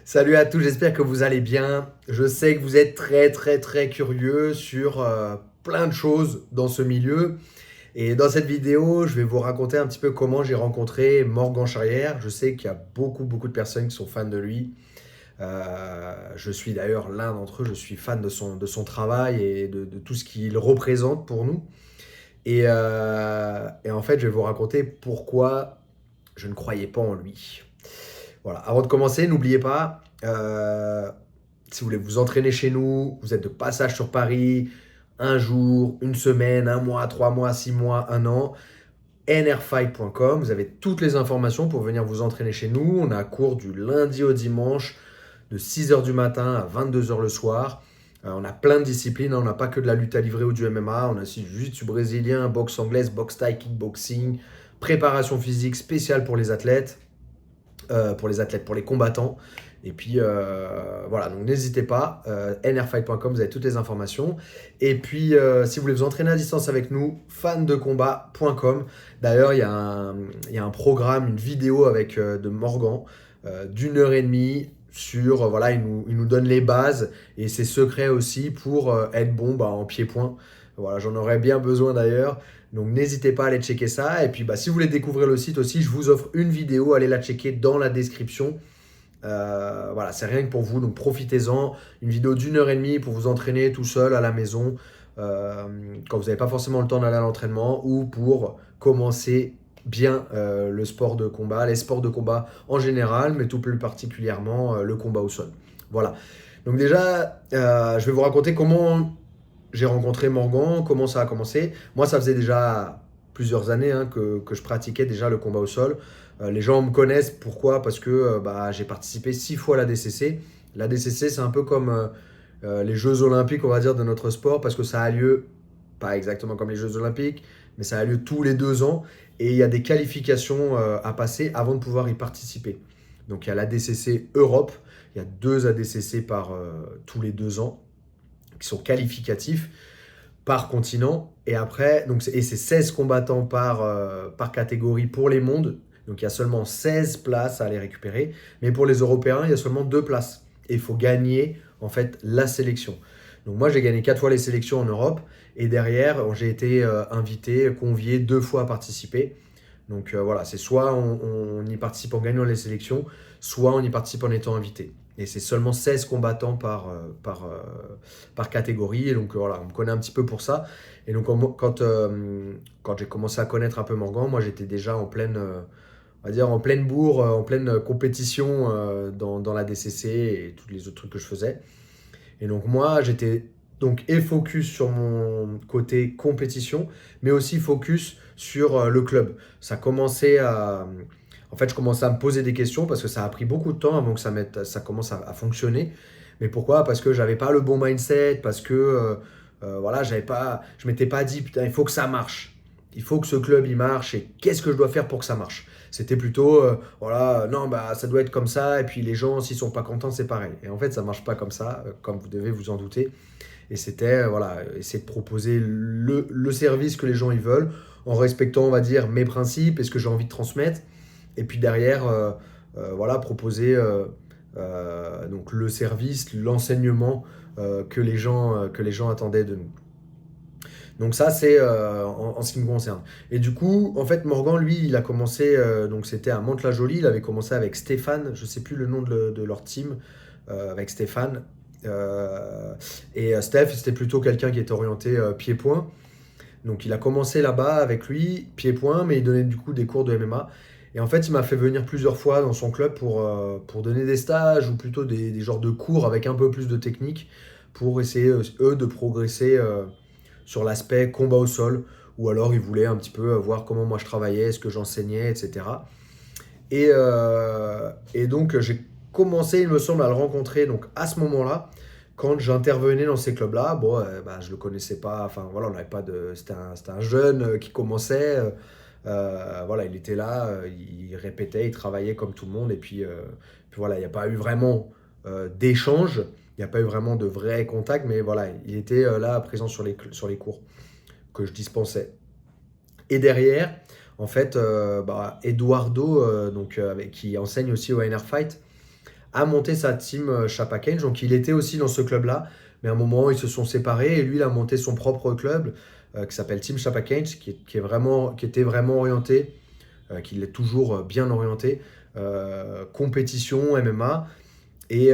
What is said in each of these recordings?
Salut à tous, j'espère que vous allez bien. Je sais que vous êtes très curieux sur plein de choses dans ce milieu. Et dans cette vidéo, je vais vous raconter un petit peu comment j'ai rencontré Morgan Charrière. Je sais qu'il y a beaucoup de personnes qui sont fans de lui. Je suis d'ailleurs l'un d'entre eux, je suis fan de son travail et de tout ce qu'il représente pour nous. Et en fait, je vais vous raconter pourquoi je ne croyais pas en lui. Voilà, avant de commencer, n'oubliez pas, si vous voulez vous entraîner chez nous, vous êtes de passage sur Paris, un jour, une semaine, un mois, 3 mois, 6 mois, un an, nrfight.com, vous avez toutes les informations pour venir vous entraîner chez nous. On a cours du lundi au dimanche, de 6 heures du matin à 22 heures le soir. On a plein de disciplines, hein. On n'a pas que de la lutte à livrer ou du MMA, on a aussi du jiu-jitsu brésilien, boxe anglaise, boxe thaï, kickboxing, préparation physique spéciale pour les combattants. Et puis voilà, donc n'hésitez pas, nrfight.com, vous avez toutes les informations. Et puis si vous voulez vous entraîner à distance avec nous, fandecombat.com. D'ailleurs, il y a un programme, une vidéo avec de Morgan d'1 heure et demie sur, voilà, il nous donne les bases et ses secrets aussi pour être bon en pied-point. Voilà, j'en aurais bien besoin d'ailleurs. Donc n'hésitez pas à aller checker ça. Et puis si vous voulez découvrir le site aussi, je vous offre une vidéo, allez la checker dans la description. Voilà, c'est rien que pour vous, donc profitez-en. Une vidéo d'1 heure et demie pour vous entraîner tout seul à la maison, quand vous n'avez pas forcément le temps d'aller à l'entraînement, ou pour commencer bien le sport de combat, les sports de combat en général, mais tout plus particulièrement le combat au sol. Voilà. Donc déjà, je vais vous raconter comment j'ai rencontré Morgan, comment ça a commencé. Moi, ça faisait déjà plusieurs années, hein, que je pratiquais déjà le combat au sol. Les gens me connaissent, pourquoi? Parce que j'ai participé 6 fois à la DCC. La DCC, c'est un peu comme les Jeux Olympiques, on va dire, de notre sport, parce que ça a lieu, pas exactement comme les Jeux Olympiques, mais ça a lieu tous les 2 ans. Et il y a des qualifications à passer avant de pouvoir y participer. Donc il y a l'ADCC Europe, il y a 2 ADCC par tous les 2 ans qui sont qualificatifs par continent. Et après, c'est 16 combattants par catégorie pour les mondes. Donc il y a seulement 16 places à aller récupérer. Mais pour les Européens, il y a seulement 2 places. Et il faut gagner en fait la sélection. Donc moi, j'ai gagné 4 fois les sélections en Europe. Et derrière, j'ai été invité, convié 2 fois à participer. Donc voilà, c'est soit on y participe en gagnant les sélections, soit on y participe en étant invité. Et c'est seulement 16 combattants par catégorie. Et donc voilà, on me connaît un petit peu pour ça. Et donc quand j'ai commencé à connaître un peu Morgan, moi j'étais déjà en pleine, on va dire en pleine bourre, en pleine compétition dans la DCC et tous les autres trucs que je faisais. Et donc moi, j'étais donc et focus sur mon côté compétition, mais aussi focus sur le club. Ça commençait à... En fait, je commençais à me poser des questions parce que ça a pris beaucoup de temps avant que ça commence à fonctionner. Mais pourquoi? Parce que j'avais pas le bon mindset, parce que voilà, je m'étais pas dit, putain, il faut que ça marche. Il faut que ce club il marche et qu'est-ce que je dois faire pour que ça marche? C'était plutôt, voilà, non, ça doit être comme ça, et puis les gens, s'ils sont pas contents, c'est pareil. Et en fait, ça marche pas comme ça, comme vous devez vous en douter. Et c'était, voilà, essayer de proposer le service que les gens ils veulent, en respectant, on va dire, mes principes et ce que j'ai envie de transmettre. Et puis derrière, voilà, proposer donc le service, l'enseignement que les gens attendaient de nous. Donc ça, c'est en ce qui me concerne. Et du coup, en fait, Morgan, lui, il a commencé, donc c'était à Mantes-la-Jolie, il avait commencé avec Stéphane, je sais plus le nom de leur team, avec Stéphane. Steph, c'était plutôt quelqu'un qui était orienté pied-point. Donc il a commencé là-bas avec lui, pied-point, mais il donnait du coup des cours de MMA. Et en fait, il m'a fait venir plusieurs fois dans son club pour donner des stages ou plutôt des genres de cours avec un peu plus de technique pour essayer, eux, de progresser sur l'aspect combat au sol. Ou alors, ils voulaient un petit peu voir comment moi je travaillais, ce que j'enseignais, etc. Et donc, j'ai commencé, il me semble, à le rencontrer donc, à ce moment-là, quand j'intervenais dans ces clubs-là. Bon, je le connaissais pas, enfin voilà, on n'avait pas de. C'était un jeune qui commençait. Voilà, il était là, il répétait, il travaillait comme tout le monde. Et puis voilà, il n'y a pas eu vraiment d'échange, il n'y a pas eu vraiment de vrai contact, mais voilà, il était là, présent sur les cours que je dispensais. Et derrière, en fait, Eduardo, qui enseigne aussi au NR Fight, a monté sa team Chapa Cage. Donc il était aussi dans ce club-là, mais à un moment ils se sont séparés et lui il a monté son propre club qui s'appelle Team Chapa Cage, qui était vraiment orienté, qui l'est toujours bien orienté, compétition, MMA. Et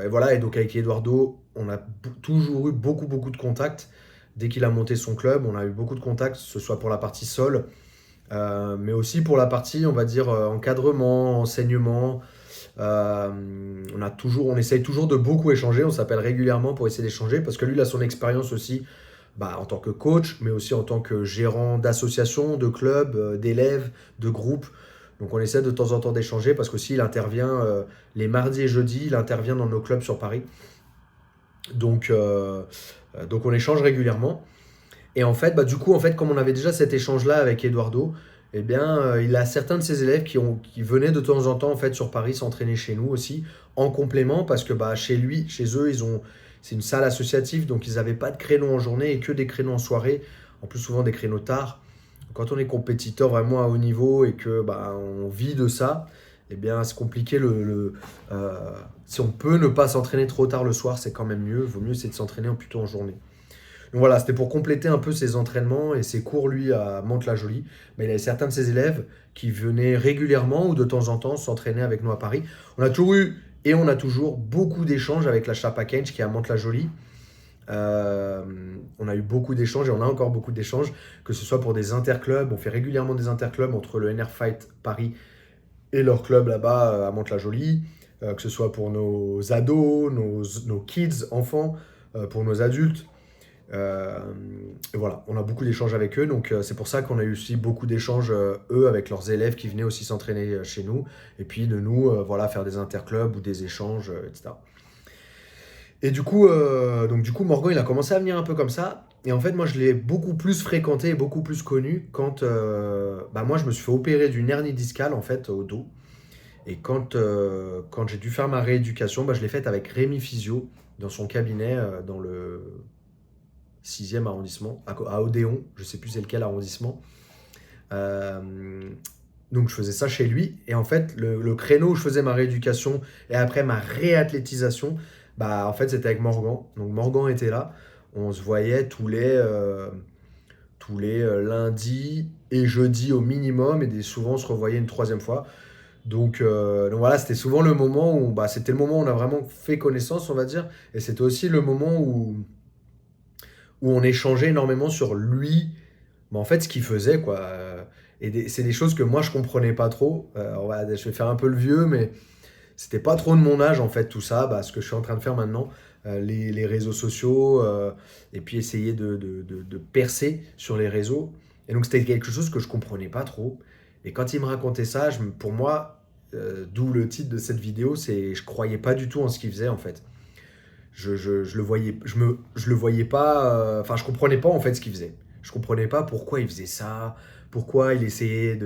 voilà, et donc avec Eduardo, on a toujours eu beaucoup de contacts. Dès qu'il a monté son club, on a eu beaucoup de contacts, que ce soit pour la partie sol, mais aussi pour la partie, on va dire, encadrement, enseignement. On essaye toujours de beaucoup échanger, on s'appelle régulièrement pour essayer d'échanger, parce que lui, il a son expérience aussi en tant que coach, mais aussi en tant que gérant d'associations, de clubs, d'élèves, de groupes. Donc on essaie de temps en temps d'échanger, parce qu'aussi il intervient les mardis et jeudis, il intervient dans nos clubs sur Paris. Donc on échange régulièrement. Et en fait, du coup, comme on avait déjà cet échange-là avec Eduardo, eh bien, il a certains de ses élèves qui venaient de temps en temps en fait sur Paris s'entraîner chez nous aussi, en complément, parce que chez eux, c'est une salle associative, donc ils n'avaient pas de créneaux en journée et que des créneaux en soirée, en plus souvent des créneaux tard. Quand on est compétiteur vraiment à haut niveau et que on vit de ça, eh bien, c'est compliqué. Si on peut ne pas s'entraîner trop tard le soir, c'est quand même mieux. Vaut mieux c'est de s'entraîner plutôt en journée. Donc voilà, c'était pour compléter un peu ses entraînements et ses cours, lui, à Mantes-la-Jolie. Mais il avait certains de ses élèves qui venaient régulièrement ou de temps en temps s'entraîner avec nous à Paris. On a toujours eu et on a toujours beaucoup d'échanges avec la Chapa Cage qui est à Mantes-la-Jolie. On a eu beaucoup d'échanges et on a encore beaucoup d'échanges, que ce soit pour des interclubs. On fait régulièrement des interclubs entre le NR Fight Paris et leur club là-bas à Mantes-la-Jolie, que ce soit pour nos ados, nos kids, enfants, pour nos adultes. Et voilà, on a beaucoup d'échanges avec eux, donc c'est pour ça qu'on a eu aussi beaucoup d'échanges, eux, avec leurs élèves qui venaient aussi s'entraîner chez nous, et puis de nous, voilà, faire des interclubs ou des échanges, etc. Et du coup, Morgan, il a commencé à venir un peu comme ça. Et en fait, moi, je l'ai beaucoup plus fréquenté et beaucoup plus connu quand moi, je me suis fait opérer d'une hernie discale, en fait, au dos. Et quand j'ai dû faire ma rééducation, je l'ai faite avec Rémi Physio, dans son cabinet, dans le 6e arrondissement, à Odéon. Je sais plus c'est lequel arrondissement. Euh, donc, je faisais ça chez lui. Et en fait, le créneau où je faisais ma rééducation et après ma réathlétisation, en fait, c'était avec Morgan. Donc, Morgan était là. On se voyait tous les lundis et jeudis au minimum. Et souvent, on se revoyait une troisième fois. Donc voilà, c'était souvent le moment c'était le moment où on a vraiment fait connaissance, on va dire. Et c'était aussi le moment où on échangeait énormément sur lui, en fait, ce qu'il faisait, quoi. C'est des choses que moi, je comprenais pas trop. Je vais faire un peu le vieux, mais c'était pas trop de mon âge, en fait, tout ça, ce que je suis en train de faire maintenant, les réseaux sociaux, et puis essayer de percer sur les réseaux. Et donc, c'était quelque chose que je comprenais pas trop. Et quand il me racontait ça, pour moi, d'où le titre de cette vidéo, c'est je croyais pas du tout en ce qu'il faisait, en fait. Je le voyais, je le voyais pas, enfin, je comprenais pas, en fait, ce qu'il faisait. Je comprenais pas pourquoi il faisait ça, pourquoi il essayait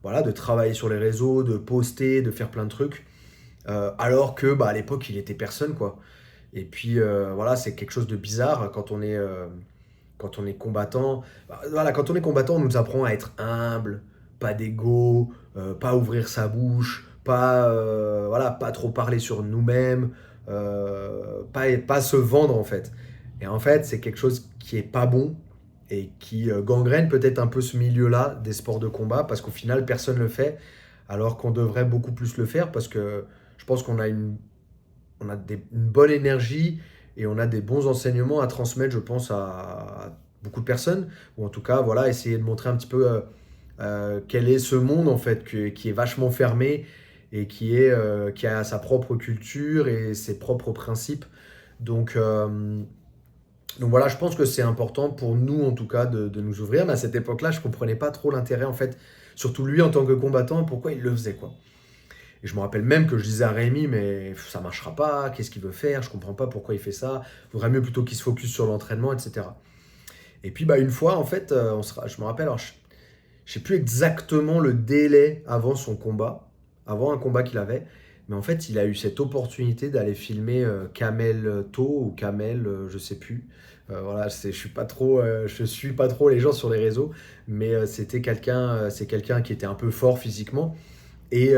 voilà, de travailler sur les réseaux, de poster, de faire plein de trucs. Alors que à l'époque, il était personne, quoi. Et puis voilà, c'est quelque chose de bizarre quand on est combattant. Voilà, quand on est combattant, on nous apprend à être humble, pas d'ego, pas ouvrir sa bouche, voilà, pas trop parler sur nous-mêmes, pas se vendre en fait. Et en fait, c'est quelque chose qui est pas bon et qui gangrène peut-être un peu ce milieu-là des sports de combat parce qu'au final, personne ne le fait alors qu'on devrait beaucoup plus le faire parce que je pense qu'on a une bonne énergie et on a des bons enseignements à transmettre, je pense, à beaucoup de personnes. Ou en tout cas, voilà, essayer de montrer un petit peu quel est ce monde, en fait, qui est vachement fermé et qui a sa propre culture et ses propres principes. Donc, euh, donc voilà, je pense que c'est important pour nous, en tout cas, de nous ouvrir. Mais à cette époque-là, je ne comprenais pas trop l'intérêt, en fait, surtout lui en tant que combattant, pourquoi il le faisait, quoi. Et je me rappelle même que je disais à Rémi, mais ça marchera pas, qu'est-ce qu'il veut faire, je comprends pas pourquoi il fait ça, il faudrait mieux plutôt qu'il se focus sur l'entraînement, etc. Et puis une fois, en fait, je me rappelle, alors, je sais plus exactement le délai avant son combat, avant un combat qu'il avait, mais en fait, il a eu cette opportunité d'aller filmer Kamel To ou Kamel, je sais plus. Voilà, je suis pas trop les gens sur les réseaux, mais c'est quelqu'un qui était un peu fort physiquement et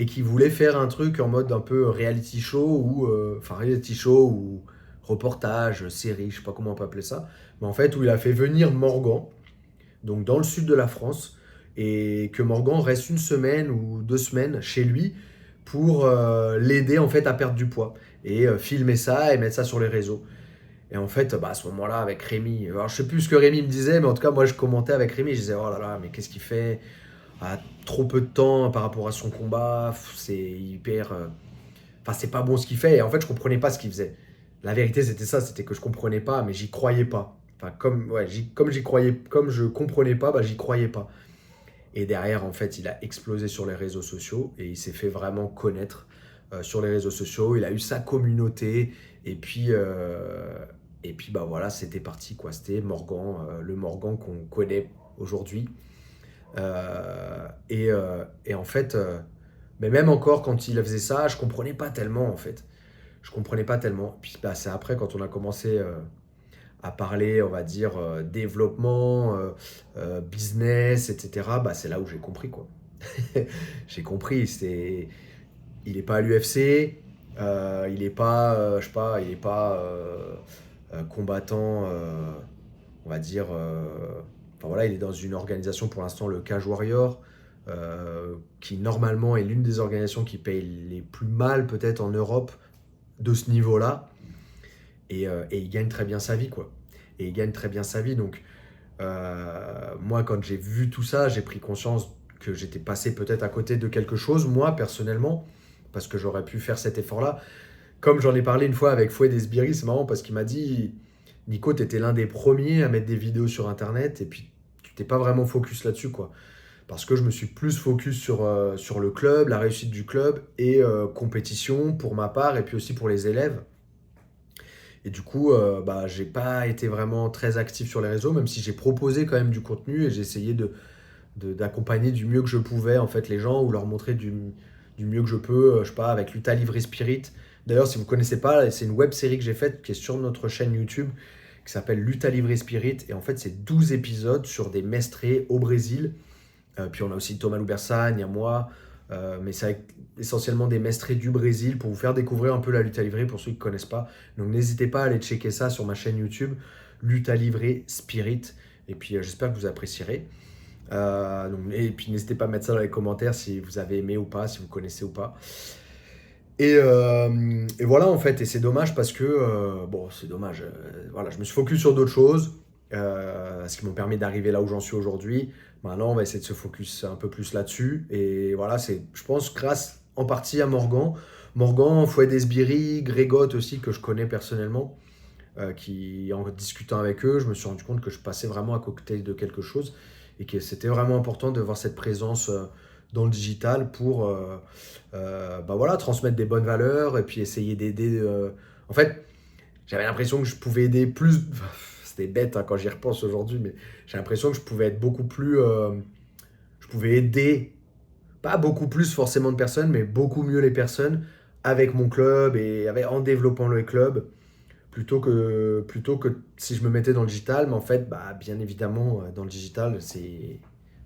qui voulait faire un truc en mode un peu reality show ou reportage, série, je sais pas comment on peut appeler ça, mais en fait où il a fait venir Morgan, donc dans le sud de la France, et que Morgan reste une semaine ou 2 semaines chez lui pour l'aider en fait à perdre du poids et filmer ça et mettre ça sur les réseaux. Et en fait, à ce moment-là, avec Rémi, alors je sais plus ce que Rémi me disait, mais en tout cas, moi, je commentais avec Rémi, je disais, oh là là, mais qu'est-ce qu'il fait à trop peu de temps par rapport à son combat, c'est hyper. Enfin, c'est pas bon ce qu'il fait, et en fait, je comprenais pas ce qu'il faisait. La vérité, c'était ça, c'était que je comprenais pas, mais j'y croyais pas. Enfin, comme j'y croyais, comme je comprenais pas, j'y croyais pas. Et derrière, en fait, il a explosé sur les réseaux sociaux et il s'est fait vraiment connaître sur les réseaux sociaux. Il a eu sa communauté et puis bah voilà, c'était parti quoi. C'était Morgan, le Morgan qu'on connaît aujourd'hui. Et en fait, mais même encore quand il faisait ça, je comprenais pas tellement en fait. Je comprenais pas tellement. Puis bah, c'est après quand on a commencé à parler, on va dire, développement, business, etc., bah, c'est là où j'ai compris, quoi. J'ai compris, il n'est pas à l'UFC, il n'est pas, je sais pas, il n'est pas combattant, on va dire, enfin voilà, il est dans une organisation pour l'instant, le Cage Warrior, qui normalement est l'une des organisations qui paye les plus mal peut-être en Europe de ce niveau-là, et il gagne très bien sa vie, quoi. Et il gagne très bien sa vie, donc moi, quand j'ai vu tout ça, j'ai pris conscience que j'étais passé peut-être à côté de quelque chose, moi, personnellement, parce que j'aurais pu faire cet effort-là. Comme j'en ai parlé une fois avec Fouad Esbiri, c'est marrant parce qu'il m'a dit, Nico, tu étais l'un des premiers à mettre des vidéos sur Internet et puis tu t'es pas vraiment focus là-dessus, quoi. Parce que je me suis plus focus sur le club, la réussite du club et compétition pour ma part et puis aussi pour les élèves. Et du coup, j'ai pas été vraiment très actif sur les réseaux, même si j'ai proposé quand même du contenu et j'ai essayé d'accompagner du mieux que je pouvais en fait les gens ou leur montrer du mieux que je peux, je sais pas, avec Luta Livre Spirit. D'ailleurs, si vous ne connaissez pas, c'est une web série que j'ai faite qui est sur notre chaîne YouTube qui s'appelle Luta Livre Spirit. Et en fait, c'est 12 épisodes sur des mestrés au Brésil. Puis on a aussi Thomas Loubersan, il y a moi, mais c'est essentiellement des mestrés du Brésil pour vous faire découvrir un peu la lutte à livrer pour ceux qui ne connaissent pas. Donc n'hésitez pas à aller checker ça sur ma chaîne YouTube, Lutte à livrer Spirit. Et puis j'espère que vous apprécierez. Et puis n'hésitez pas à mettre ça dans les commentaires si vous avez aimé ou pas, si vous connaissez ou pas. Et voilà en fait, et c'est dommage parce que, c'est dommage, voilà, je me suis focus sur d'autres choses, ce qui m'ont permis d'arriver là où j'en suis aujourd'hui. Maintenant, on va essayer de se focus un peu plus là-dessus, et voilà, c'est, je pense, grâce en partie à Morgan, Fouad Esbiri, Grégotte aussi, que je connais personnellement, qui, en discutant avec eux, je me suis rendu compte que je passais vraiment à côté de quelque chose, et que c'était vraiment important de voir cette présence dans le digital pour voilà, transmettre des bonnes valeurs et puis essayer d'aider. En fait, j'avais l'impression que je pouvais aider plus. C'était bête hein, quand j'y repense aujourd'hui, mais j'ai l'impression que je pouvais être beaucoup plus. Je pouvais aider, pas beaucoup plus forcément de personnes, mais beaucoup mieux les personnes avec mon club et en développant le club plutôt que si je me mettais dans le digital. Mais en fait, bien évidemment, dans le digital, c'est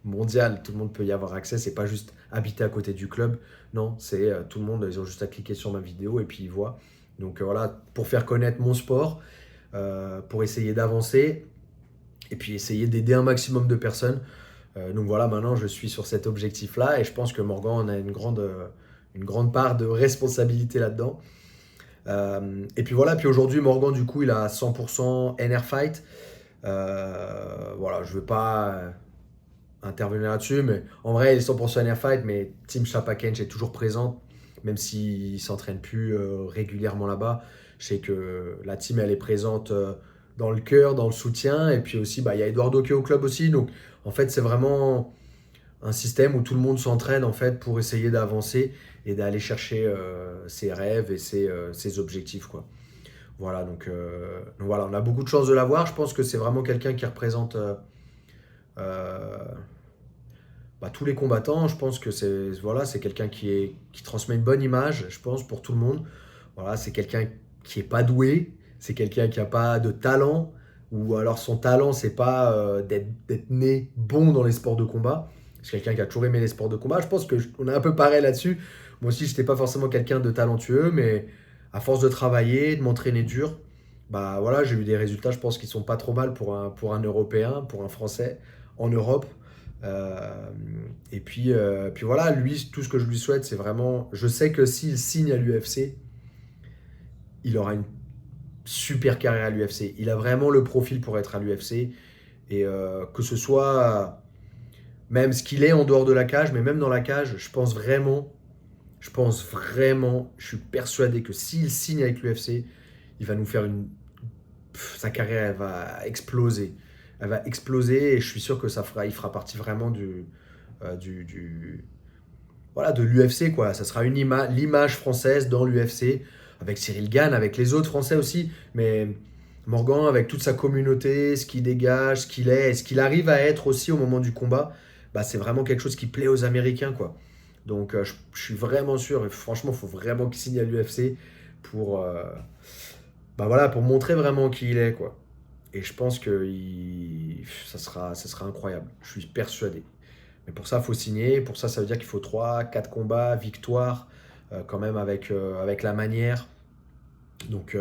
mondial. Tout le monde peut y avoir accès. C'est pas juste habiter à côté du club. Non, c'est tout le monde. Ils ont juste à cliquer sur ma vidéo et puis ils voient. Donc voilà, pour faire connaître mon sport, pour essayer d'avancer et puis essayer d'aider un maximum de personnes. Donc voilà, maintenant je suis sur cet objectif-là et je pense que Morgan en a une grande part de responsabilité là-dedans. Et puis voilà, puis aujourd'hui Morgan du coup il a 100% NR Fight. Voilà, je veux pas intervenir là-dessus, mais en vrai il est 100% NR Fight, mais Team Chapakench est toujours présente, même s'il s'entraîne plus régulièrement là-bas. Je sais que la team elle est présente dans le cœur, dans le soutien, et puis aussi il y a Eduardo qui est au club aussi, donc en fait c'est vraiment un système où tout le monde s'entraîne en fait pour essayer d'avancer et d'aller chercher ses rêves et ses objectifs quoi. Voilà donc voilà, on a beaucoup de chance de l'avoir. Je pense que c'est vraiment quelqu'un qui représente euh, tous les combattants. Je pense que c'est quelqu'un qui transmet une bonne image, je pense, pour tout le monde. Voilà, c'est quelqu'un qui est pas doué, c'est quelqu'un qui a pas de talent, ou alors son talent c'est pas d'être né bon dans les sports de combat. Je suis quelqu'un qui a toujours aimé les sports de combat. Je pense qu'on est un peu pareil là-dessus. Moi aussi, je n'étais pas forcément quelqu'un de talentueux, mais à force de travailler, de m'entraîner dur, bah voilà, j'ai eu des résultats, je pense, qui sont pas trop mal pour un Européen, pour un Français en Europe. Euh, et puis voilà, lui, tout ce que je lui souhaite, c'est vraiment. Je sais que s'il signe à l'UFC, il aura une super carrière à l'UFC. Il a vraiment le profil pour être à l'UFC. Et que ce soit même ce qu'il est en dehors de la cage, mais même dans la cage, je suis persuadé que s'il signe avec l'UFC, il va nous faire une. Sa carrière, elle va exploser. Elle va exploser et je suis sûr que il fera partie vraiment du voilà, de l'UFC, quoi. Ça sera l'image française dans l'UFC, avec Cyril Gane, avec les autres Français aussi. Mais Morgan, avec toute sa communauté, ce qu'il dégage, ce qu'il est, et ce qu'il arrive à être aussi au moment du combat, bah, c'est vraiment quelque chose qui plaît aux Américains, quoi. Donc je suis vraiment sûr, et franchement, il faut vraiment qu'il signe à l'UFC pour, bah voilà, pour montrer vraiment qui il est, quoi. Et je pense que ça sera incroyable. Je suis persuadé. Mais pour ça, il faut signer. Pour ça, ça veut dire qu'il faut 3, 4 combats, victoire, quand même avec la manière. Donc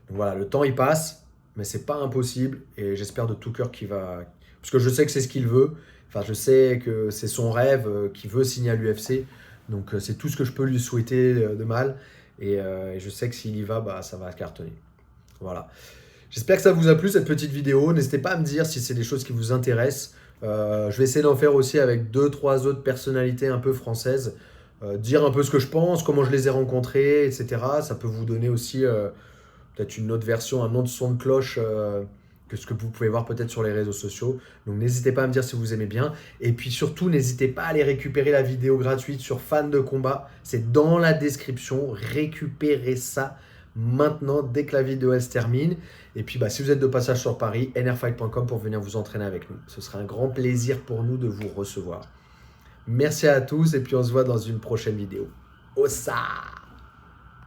voilà, le temps il passe, mais c'est pas impossible. Et j'espère de tout cœur qu'il va. Parce que je sais que c'est ce qu'il veut. Enfin, je sais que c'est son rêve, qu'il veut signer à l'UFC. Donc c'est tout ce que je peux lui souhaiter de mal. Et je sais que s'il y va, bah, ça va cartonner. Voilà. J'espère que ça vous a plu cette petite vidéo. N'hésitez pas à me dire si c'est des choses qui vous intéressent. Je vais essayer d'en faire aussi avec deux, trois autres personnalités un peu françaises. Dire un peu ce que je pense, comment je les ai rencontrés, etc. Ça peut vous donner aussi peut-être une autre version, un autre son de cloche que ce que vous pouvez voir peut-être sur les réseaux sociaux. Donc n'hésitez pas à me dire si vous aimez bien. Et puis surtout, n'hésitez pas à aller récupérer la vidéo gratuite sur Fan de Combat. C'est dans la description. Récupérez ça maintenant dès que la vidéo elle se termine. Et puis si vous êtes de passage sur Paris, nrfight.com pour venir vous entraîner avec nous. Ce sera un grand plaisir pour nous de vous recevoir. Merci à tous et puis on se voit dans une prochaine vidéo. Ossa!